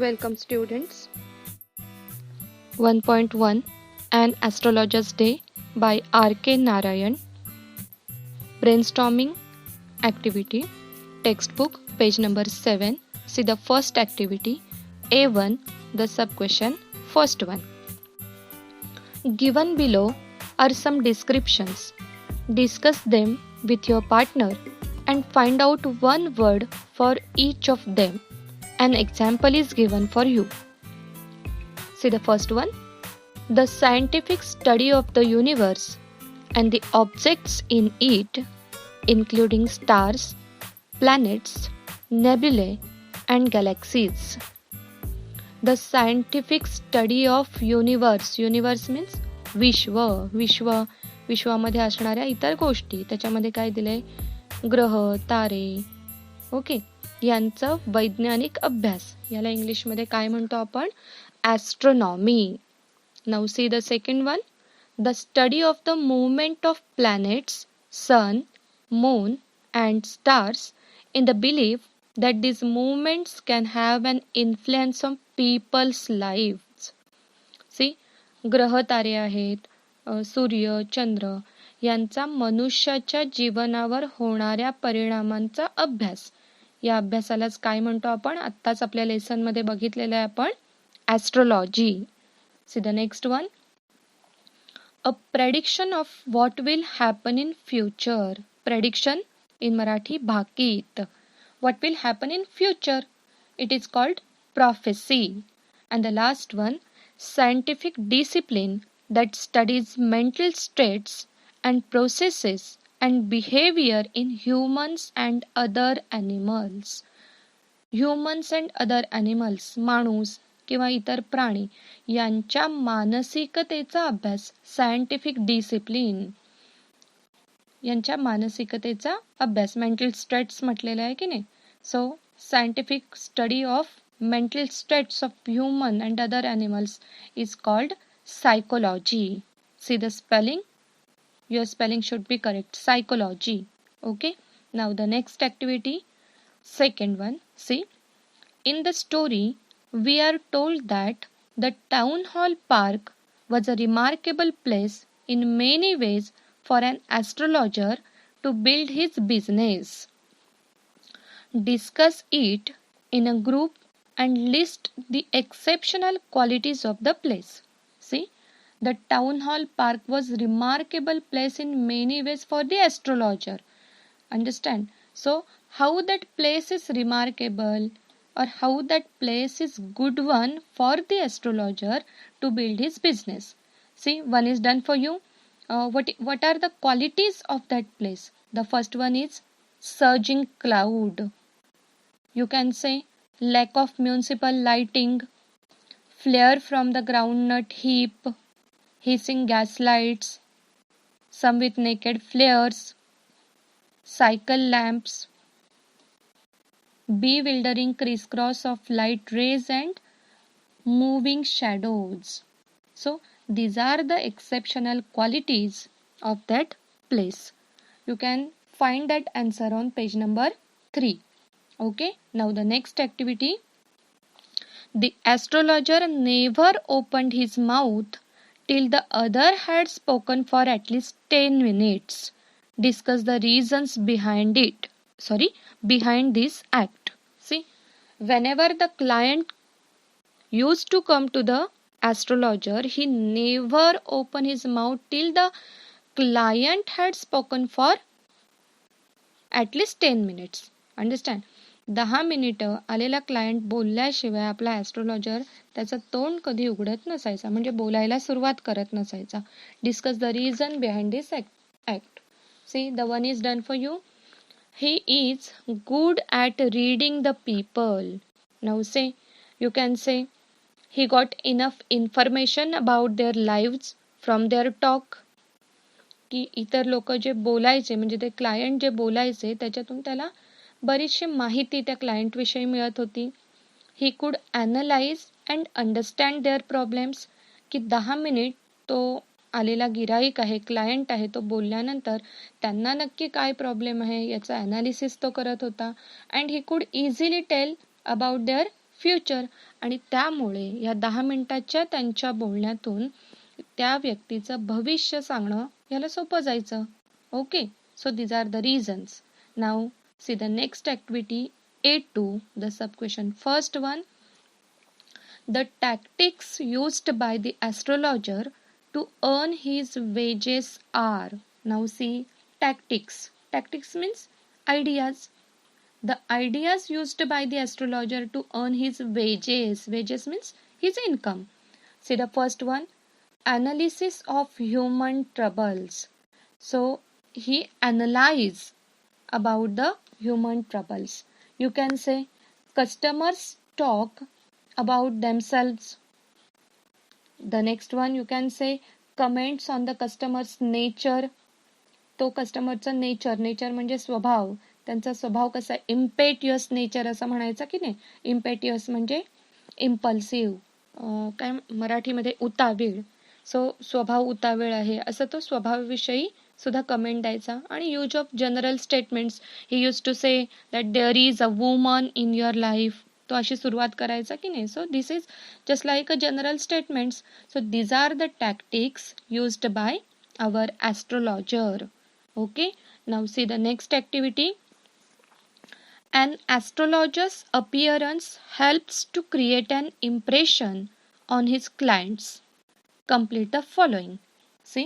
Welcome students. 1.1 An Astrologer's Day by R.K. Narayan. Brainstorming activity. Textbook page number 7. See the first activity. A1 the sub-question. First one. Given below are some descriptions. Discuss them with your partner and find out one word for each of them. An example is given for you. See the first one. The scientific study of the universe and the objects in it, including stars, planets, nebulae, and galaxies. The scientific study of universe. Universe means विश्वामध्ये असणाऱ्या इतर गोष्टी. त्याच्यामध्ये काय दिलंय? ग्रह, तारे, okay, यांचा वैज्ञानिक अभ्यास. याला इंग्लिशमध्ये काय म्हणतो आपण? Astronomy. Now see the second one. The study of the movement of planets, sun, moon and stars in the belief that these movements can have an influence on people's lives. See, ग्रह तारे आहेत, सूर्य, चंद्र यांचा मनुष्याच्या जीवनावर होणाऱ्या परिणामांचा अभ्यास. या अभ्यासालाच काय म्हणतो आपण? आत्ताच आपल्या लेसन मध्ये बघितलेलं आहे आपण, astrology. See the next one. A prediction of what will happen in future. Prediction in Marathi भाकीत. What will happen in future? It is called prophecy. And the last one, scientific discipline that studies mental states and processes and behavior in humans and other animals. Humans and other animals, माणूस किंवा इतर प्राणी यांच्या मानसिकतेचा अभ्यास. Scientific discipline, यांच्या मानसिकतेचा अभ्यास. Mental states म्हटलेलं आहे की नाही. So scientific study of mental states of human and other animals is called psychology. See the spelling. Your spelling should be correct. Psychology. Okay. Now the next activity. Second one, see, in the story, we are told that the town hall park was a remarkable place in many ways for an astrologer to build his business. Discuss it in a group and list the exceptional qualities of the place. See, the town hall park was remarkable place in many ways for the astrologer. Understand? So, how that place is remarkable or how that place is good one for the astrologer to build his business. See, one is done for you. What are the qualities of that place? The first one is surging cloud. You can say lack of municipal lighting, flare from the groundnut heap, hissing gas lights, some with naked flares, cycle lamps, bewildering crisscross of light rays and moving shadows. So these are the exceptional qualities of that place. You can find that answer on page number 3. Okay. Now the next activity. The astrologer never opened his mouth till the other had spoken for at least 10 minutes. Discuss the reasons behind this act. See, whenever the client used to come to the astrologer, he never opened his mouth till the client had spoken for at least 10 minutes. Understand? 10 मिनिटं आलेला client बोलल्याशिवाय आपला astrologer त्याचं तोंड कधी उघडत नसायचा, म्हणजे बोलायला सुरुवात करत नसायचा. Discuss the reason behind this act. See, the one is done for you. He is good at reading the people. Now say, you can say, he got enough information about their lives from their talk. की इतर लोक जे बोलायचे, म्हणजे ते client जे बोलायचे त्याच्यातून त्याला बरीचशी माहिती त्या क्लायंट विषयी मिळत होती. He could analyse and understand their problems. की 10 मिनिट तो आलेला गिराईक आहे, क्लायंट आहे, तो बोलल्यानंतर त्यांना नक्की काय प्रॉब्लेम आहे याचा ॲनालिसिस तो करत होता. And he could easily tell about their future. आणि त्यामुळे या 10 मिनिटाच्या त्यांच्या बोलण्यातून त्या व्यक्तीचं भविष्य सांगणं याला सोपं जायचं. Okay, so these are the reasons. Now see the next activity, A2, the sub question. First one, the tactics used by the astrologer to earn his wages are. Now see, tactics. Tactics means ideas. The ideas used by the astrologer to earn his wages. Wages means his income. See the first one, analysis of human troubles. So he analyze about the human troubles. You can say customers talk about themselves. The next one, you can say comments on the customer's nature. तो कस्टमरचा nature म्हणजे स्वभाव, त्यांचा स्वभाव कसा, इम्पेटियस nature असं म्हणायचं की नाही. इम्पेटियस म्हणजे इम्पल्सिव्ह, काय मराठीमध्ये उतावीळ. सो स्वभाव उतावीळ आहे असं तो स्वभावाविषयी सुद्धा कमेंट द्यायचा. आणि use of general statements, he use to say that there is a woman in your life, तो अशी सुरुवात करायचा की नाही. So this is just like a general statements. So these are the tactics used by our astrologer. Okay, now see the next activity. An astrologer's appearance helps to create an impression on his clients. Complete the following. See,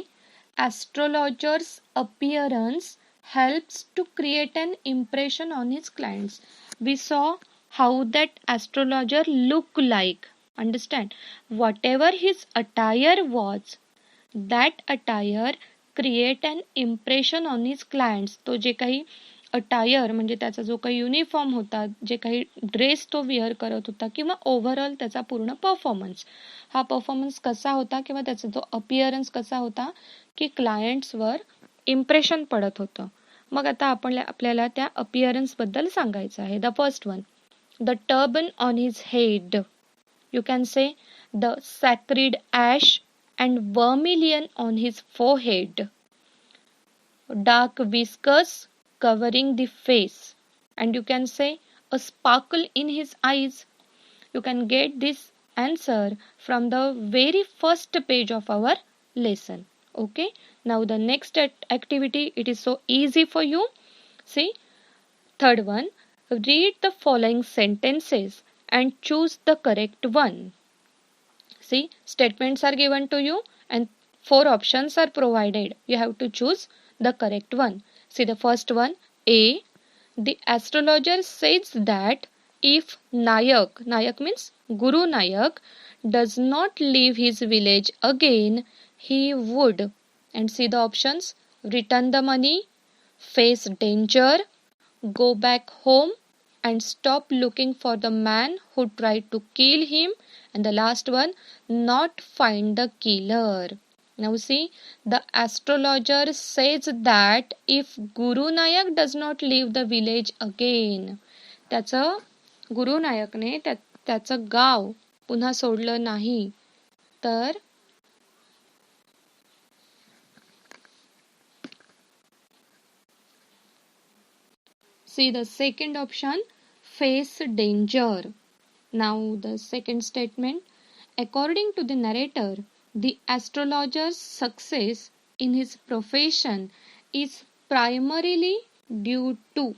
astrologer's appearance helps to create an impression on his clients. We saw how that astrologer look like. Understand? Whatever his attire was, that attire create an impression on his clients. तो जे काही attire म्हणजे त्याचा जो काही uniform होता, जे काही dress तो वेअर करत होता, किंवा ओव्हरऑल त्याचा पूर्ण परफॉर्मन्स, हा परफॉर्मन्स कसा होता किंवा त्याचा जो अपिअरन्स कसा होता की क्लायंट्सवर इम्प्रेशन पडत होतं. मग आता आपल्याला त्या अपिअरन्स बद्दल सांगायचं आहे. The first one, the turban on his head. You can say the sacred ash and vermilion on his forehead, dark whiskers covering the face, and you can say a sparkle in his eyes. You can get this answer from the very first page of our lesson. Okay, now the next activity, it is so easy for you. See, third one, read the following sentences and choose the correct one. See, statements are given to you and 4 options are provided. You have to choose the correct one. See the first one, A. The astrologer says that if Nayak means Guru Nayak, does not leave his village again, he would. And see the options, return the money, face danger, go back home, and stop looking for the man who tried to kill him. And the last one, not find the killer. Now see, the astrologer says that if Guru Nayak does not leave the village again, त्याचं गुरु नायकने त्याचं गाव पुन्हा सोडलं नाही तर see the second option, face danger. Now the second statement, according to the narrator, the astrologer's success in his profession is primarily due to,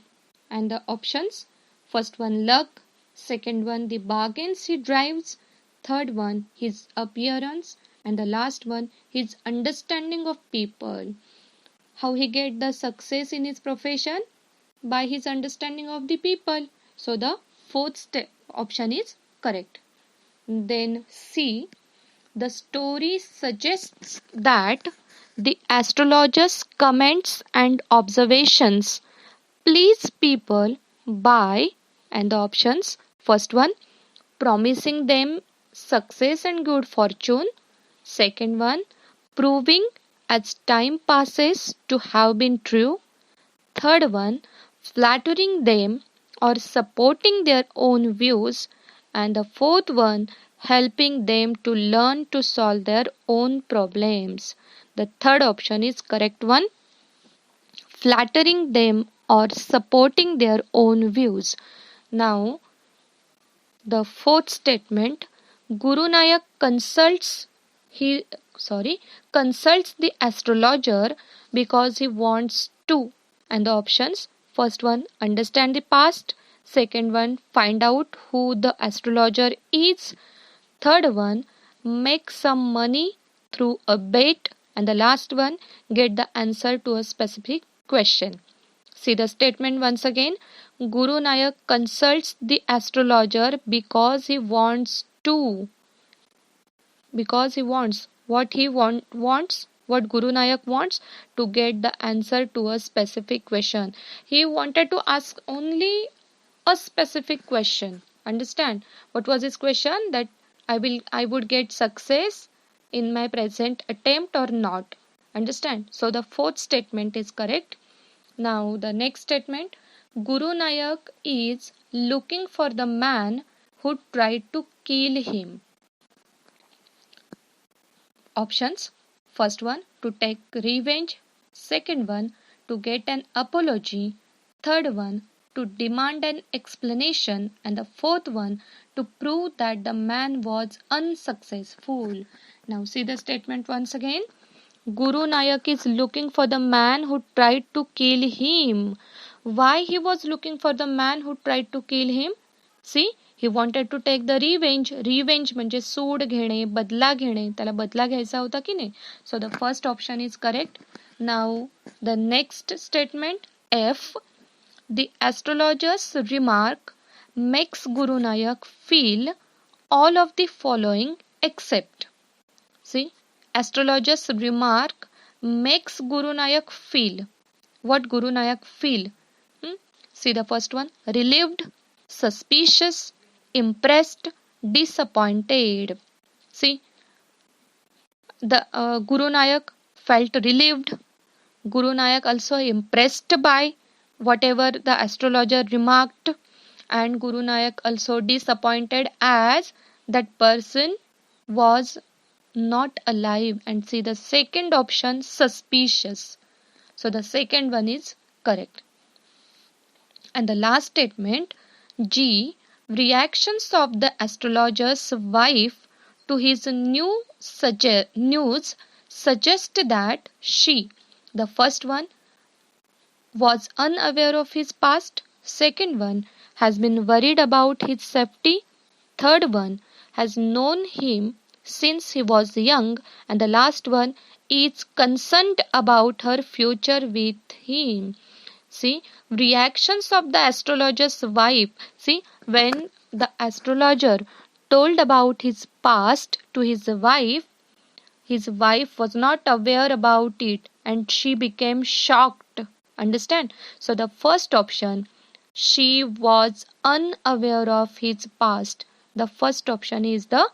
and the options, first one luck, second one the bargains he drives, third one his appearance, and the last one his understanding of people. How he get the success in his profession? By his understanding of the people. So the fourth option is correct. Then C, the story suggests that the astrologer's comments and observations please people by, and the options, first one, promising them success and good fortune, second one, proving as time passes to have been true, third one, flattering them or supporting their own views, and the fourth one, helping them to learn to solve their own problems. The third option is correct one, flattering them or supporting their own views. Now The fourth statement, Guru Nanak consults the astrologer because he wants to. And the options, first one, understand the past. Second one, find out who the astrologer is. Third one, make some money through a bet. And the last one, get the answer to a specific question. See the statement once again. Guru Nanak consults the astrologer because he wants to. Because he wants. Wants? What Guru Nanak wants? To get the answer to a specific question. He wanted to ask only a specific question. Understand? What was his question? That I would get success in my present attempt or not. Understand? So the fourth statement is correct. Now the next statement, Guru Nanak is looking for the man who tried to kill him. Options, first one, to take revenge. Second one, to get an apology. Third one, to demand an explanation. And the fourth one, to prove that the man was unsuccessful. Now see the statement once again. Guru Nanak is looking for the man who tried to kill him. Why he was looking for the man who tried to kill him? See, he wanted to take the revenge. Revenge म्हणजे सूड घेणे, बदला घेणे. त्याला बदला घ्यायचा होता की नाही? So the first option is correct. Now the next statement, F. The astrologer's remark makes Guru Nanak feel all of the following except. See, astrologer's remark makes Guru Nanak feel. What Guru Nanak feel? See the first one, relieved, suspicious, impressed, disappointed. See, the Guru Nanak felt relieved. Guru Nanak also impressed by whatever the astrologer remarked, and Guru Nanak also disappointed as that person was not alive. And see the second option, suspicious. So the second one is correct. And the last statement, G. Reactions of the astrologer's wife to his news suggest that she, the first one, was unaware of his past. Second one, has been worried about his safety. Third one, has known him since he was young. And the last one, is concerned about her future with him. See, reactions of the astrologer's wife. See, when the astrologer told about his past to his wife was not aware about it and she became shocked. Understand? So the first option, she was unaware of his past. The first option is the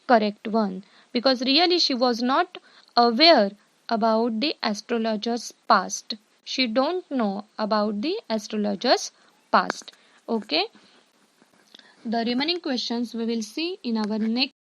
correct one, because really she was not aware about the astrologer's past. She don't know about the astrologer's past. Okay, the remaining questions we will see in our next